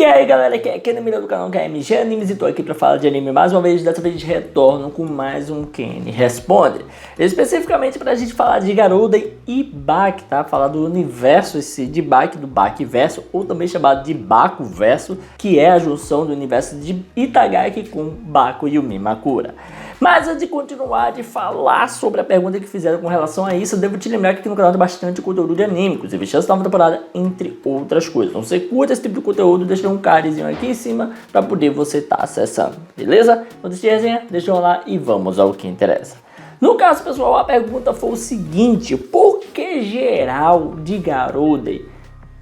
aí galera, aqui é Kenny do canal KMG Animes e tô aqui pra falar de anime mais uma vez. Dessa vez retorno com mais um Kenny Responde, especificamente pra gente falar de Garou e Baki, tá? Falar do universo esse de Baki, do Baki Verso, ou também chamado de Baku Verso, que é a junção do universo de Itagaki com Baku e Makura. Mas antes de continuar de falar sobre a pergunta que fizeram com relação a isso, eu devo te lembrar que aqui no canal tem bastante conteúdo de anime, inclusive chance da nova temporada, entre outras coisas. Então, se você curte esse tipo de conteúdo, deixa um cardzinho aqui em cima para poder você estar acessando, beleza? Então, deixa a resenha, deixa eu lá e vamos ao que interessa. No caso, pessoal, a pergunta foi o seguinte: por que geral de Garou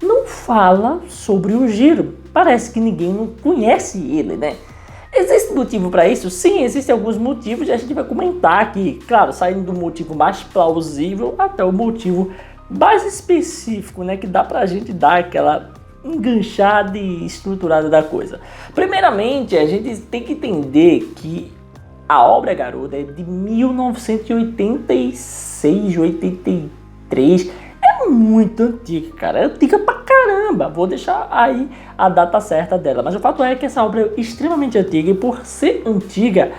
não fala sobre o Jiro? Parece que ninguém não conhece ele, né? Existe motivo para isso? Sim, existem alguns motivos e a gente vai comentar aqui. Claro, saindo do motivo mais plausível até o motivo mais específico, né? Que dá pra gente dar aquela enganchada e estruturada da coisa. Primeiramente, a gente tem que entender que a obra Garou é de 1986, 83. É muito antiga, cara. É antiga pra caramba. Vou deixar aí a data certa dela. Mas o fato é que essa obra é extremamente antiga. E por ser antiga,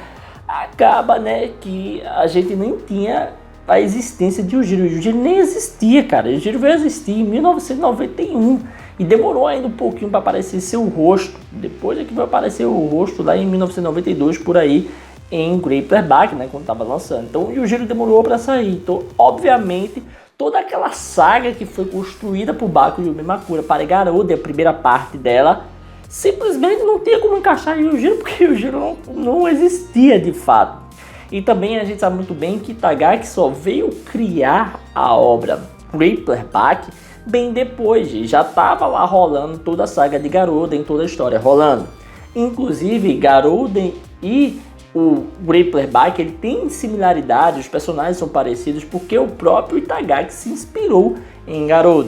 acaba, né, que a gente nem tinha a existência de Yujiro. O Yujiro nem existia, cara. O Yujiro veio existir em 1991. E demorou ainda um pouquinho para aparecer seu rosto. Depois é que vai aparecer o rosto lá em 1992, por aí, em Grappler Baki, né, quando estava lançando. Então o Yujiro demorou para sair. Então, obviamente, toda aquela saga que foi construída por Baku e Makura para Garou, a primeira parte dela, simplesmente não tinha como encaixar em Yujiro, porque Yujiro não existia de fato. E também a gente sabe muito bem que Itagaki só veio criar a obra Grappler Baki bem depois, já estava lá rolando toda a saga de Garou, em toda a história rolando. Inclusive, Garou e o Grappler Baki, ele tem similaridade, os personagens são parecidos porque o próprio Itagaki se inspirou em Garou.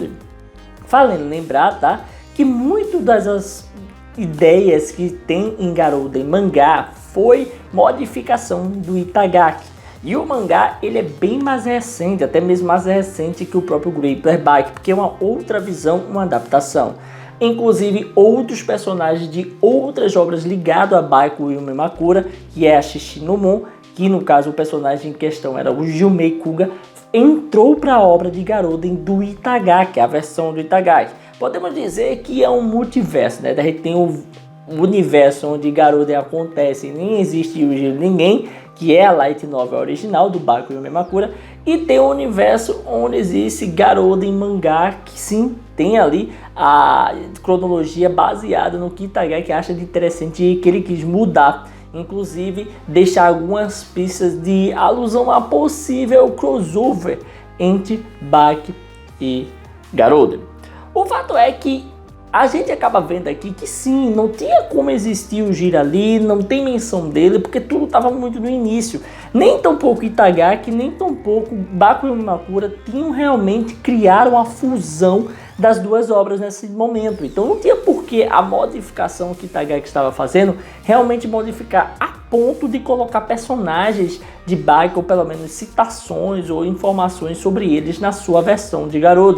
Falando, lembrar, tá, que muito das ideias que tem em Garou em mangá foi modificação do Itagaki. E o mangá, ele é bem mais recente, até mesmo mais recente que o próprio Grappler Baki, porque é uma outra visão, uma adaptação. Inclusive outros personagens de outras obras ligados a Baku e Makura, que é a Shishinomon, que no caso o personagem em questão era o Jumei Kuga, entrou para a obra de Garou do Itagaki, a versão do Itagaki. Podemos dizer que é um multiverso, né? A gente tem o universo onde Garou acontece e nem existe ninguém, que é a light novel original do Baku e Makura, e tem o universo onde existe Garou em mangá, que sim, tem ali a cronologia baseada no que Itagaki acha de interessante e que ele quis mudar, inclusive deixar algumas pistas de alusão a possível crossover entre Baki e Garou. O fato é que a gente acaba vendo aqui que sim, não tinha como existir o Jiro ali, não tem menção dele, porque tudo estava muito no início. Nem tão pouco Itagaki, nem tão pouco Baku e Makura tinham realmente criado uma fusão das duas obras nesse momento. Então não tinha por que a modificação que Itagaki estava fazendo realmente modificar a ponto de colocar personagens de Baki, ou pelo menos citações ou informações sobre eles na sua versão de Garou.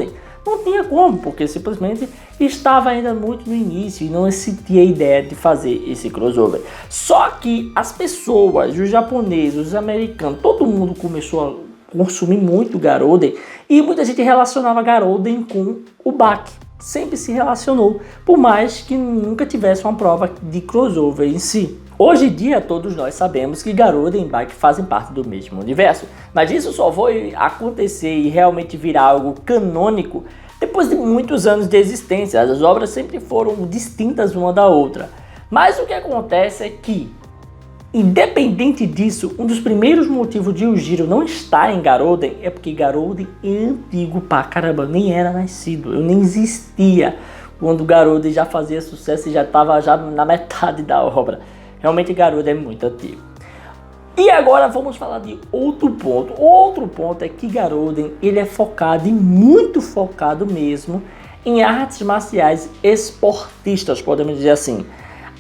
Não tinha como, porque simplesmente estava ainda muito no início e não existia a ideia de fazer esse crossover. Só que as pessoas, os japoneses, os americanos, todo mundo começou a consumir muito Garou e muita gente relacionava Garou com o Baki. Sempre se relacionou, por mais que nunca tivesse uma prova de crossover em si. Hoje em dia, todos nós sabemos que Garou e Baki fazem parte do mesmo universo, mas isso só foi acontecer e realmente virar algo canônico depois de muitos anos de existência. As obras sempre foram distintas uma da outra. Mas o que acontece é que, independente disso, um dos primeiros motivos de Yujiro não estar em Garou é porque Garou é antigo pra caramba, eu nem era nascido, eu nem existia quando Garou já fazia sucesso e já estava já na metade da obra. Realmente Garou é muito antigo. E agora vamos falar de outro ponto. Outro ponto é que Garou ele é focado e muito focado mesmo em artes marciais esportistas, podemos dizer assim.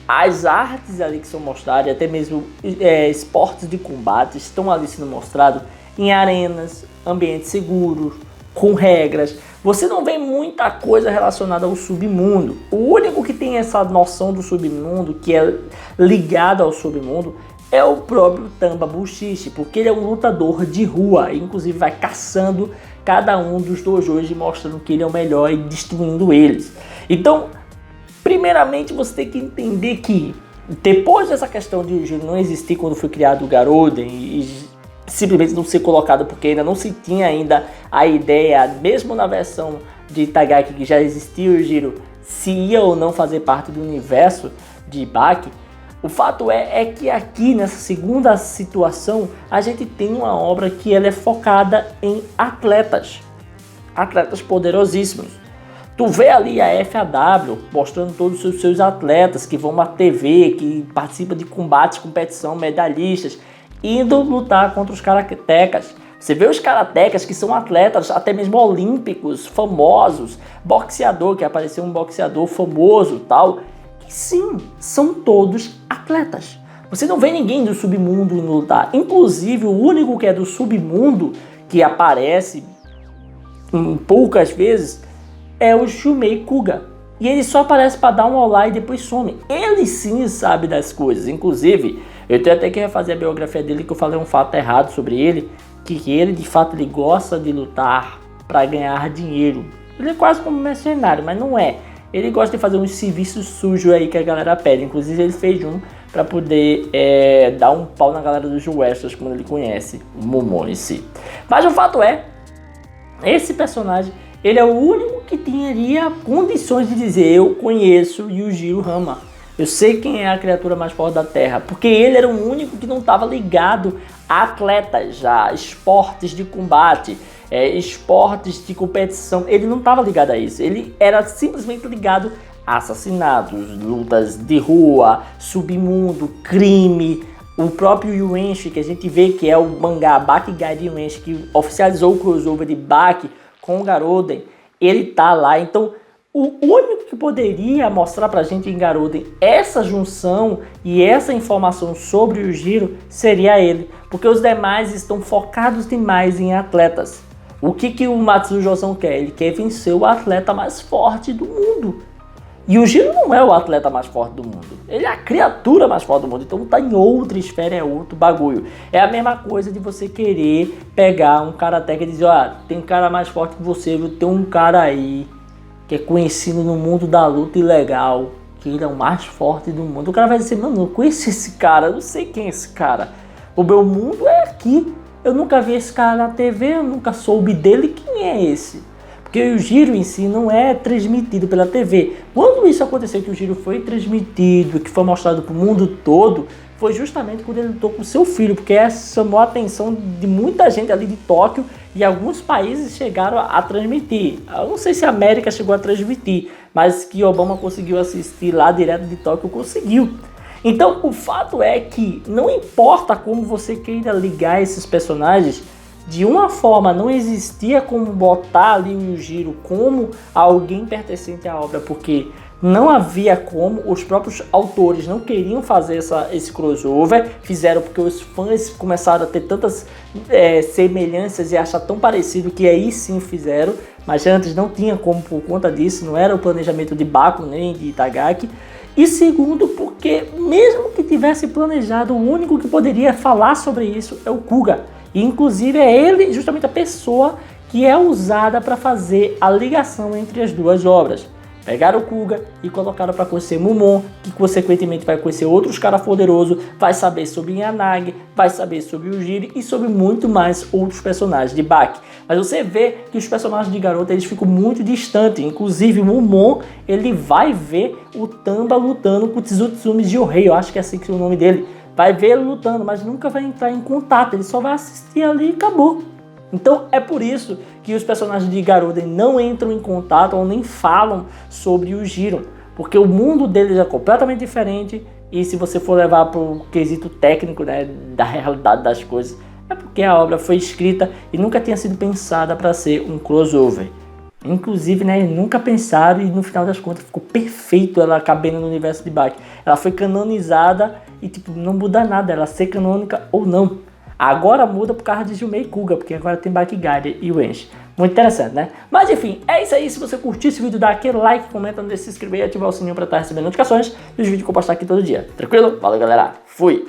As artes ali que são mostradas, até mesmo esportes de combate, estão ali sendo mostrados em arenas, ambientes seguros, com regras, você não vê muita coisa relacionada ao submundo. O único que tem essa noção do submundo, que é ligado ao submundo, é o próprio Tamba Buchiche, porque ele é um lutador de rua, inclusive vai caçando cada um dos dojos e mostrando que ele é o melhor e destruindo eles. Então, primeiramente você tem que entender que depois dessa questão de Yujiro não existir quando foi criado o Garoden e simplesmente não ser colocado porque ainda não se tinha ainda a ideia, mesmo na versão de Itagaki que já existia o Yujiro, se ia ou não fazer parte do universo de Baki. O fato é que aqui nessa segunda situação a gente tem uma obra que ela é focada em atletas poderosíssimos. Tu vê ali a FAW mostrando todos os seus atletas que vão na TV, que participam de combates, competição, medalhistas, indo lutar contra os karatecas. Você vê os karatecas que são atletas até mesmo olímpicos, famosos, boxeador, que apareceu um boxeador famoso tal. E sim, são todos atletas. Você não vê ninguém do submundo indo lutar. Inclusive o único que é do submundo, que aparece poucas vezes, é o Shumei Kuga. E ele só aparece para dar um olá e depois some. Ele sim sabe das coisas. Inclusive, eu tenho até que refazer a biografia dele, que eu falei um fato errado sobre ele, que ele de fato ele gosta de lutar para ganhar dinheiro. Ele é quase como mercenário, mas não é. Ele gosta de fazer uns serviços sujos aí que a galera pede. Inclusive ele fez um para poder dar um pau na galera dos Westeros, como ele conhece o Momon em si. Mas o fato é, esse personagem, ele é o único que teria condições de dizer: eu conheço Yujiro Hama, eu sei quem é a criatura mais forte da Terra, porque ele era o único que não estava ligado a atletas já, esportes de combate, esportes de competição. Ele não estava ligado a isso, ele era simplesmente ligado a assassinatos, lutas de rua, submundo, crime. O próprio Yuenchi, que a gente vê que é o mangá Bakigai de Yuenchi, que oficializou o crossover de Baki com o Garoden, ele tá lá. Então o único que poderia mostrar pra gente em Garoden essa junção e essa informação sobre o Yujiro seria ele, porque os demais estão focados demais em atletas. O que o Matsujo-san quer? Ele quer vencer o atleta mais forte do mundo. E o Yujiro não é o atleta mais forte do mundo, ele é a criatura mais forte do mundo, então tá em outra esfera, é outro bagulho. É a mesma coisa de você querer pegar um karateka e dizer: ó, tem um cara mais forte que você, viu? Tem um cara aí que é conhecido no mundo da luta ilegal, que ele é o mais forte do mundo. O cara vai dizer: mano, eu conheço esse cara, eu não sei quem é esse cara, o meu mundo é aqui, eu nunca vi esse cara na TV, eu nunca soube dele, quem é esse? Porque o Yujiro em si não é transmitido pela TV. Quando isso aconteceu, que o Yujiro foi transmitido, que foi mostrado para o mundo todo, foi justamente quando ele lutou com seu filho, porque chamou a atenção de muita gente ali de Tóquio e alguns países chegaram a transmitir. Eu não sei se a América chegou a transmitir, mas que Obama conseguiu assistir lá direto de Tóquio, conseguiu. Então o fato é que não importa como você queira ligar esses personagens, de uma forma não existia como botar ali o Yujiro como alguém pertencente à obra, porque não havia como, os próprios autores não queriam fazer esse crossover, fizeram porque os fãs começaram a ter tantas semelhanças e achar tão parecido que aí sim fizeram, mas antes não tinha como por conta disso, não era o planejamento de Baku nem de Itagaki. E segundo, porque mesmo que tivesse planejado, o único que poderia falar sobre isso é o Kuga. E inclusive é ele justamente a pessoa que é usada para fazer a ligação entre as duas obras. Pegaram o Kuga e colocaram para conhecer Momon, que consequentemente vai conhecer outros caras poderosos, vai saber sobre Yanagi, vai saber sobre o Yujiro e sobre muito mais outros personagens de Baki. Mas você vê que os personagens de Garota eles ficam muito distantes, inclusive o Momon ele vai ver o Tamba lutando com o Tsutsumi Johei, eu acho que é assim que é o nome dele. Vai ver ele lutando, mas nunca vai entrar em contato, ele só vai assistir ali e acabou. Então é por isso que os personagens de Garoden não entram em contato ou nem falam sobre o Yujiro, porque o mundo deles é completamente diferente e se você for levar para o quesito técnico, né, da realidade das coisas, é porque a obra foi escrita e nunca tinha sido pensada para ser um crossover. Inclusive, né, nunca pensaram e no final das contas ficou perfeito ela cabendo no universo de Baki. Ela foi canonizada e tipo, não muda nada ela ser canônica ou não. Agora muda por causa de Shumei Kuga, porque agora tem Bakigai e Yuenchi. Muito interessante, né? Mas enfim, é isso aí. Se você curtiu esse vídeo, dá aquele like, comenta, não deixe de se inscrever e ativar o sininho pra estar recebendo notificações dos vídeos que eu postar aqui todo dia. Tranquilo? Valeu, galera. Fui!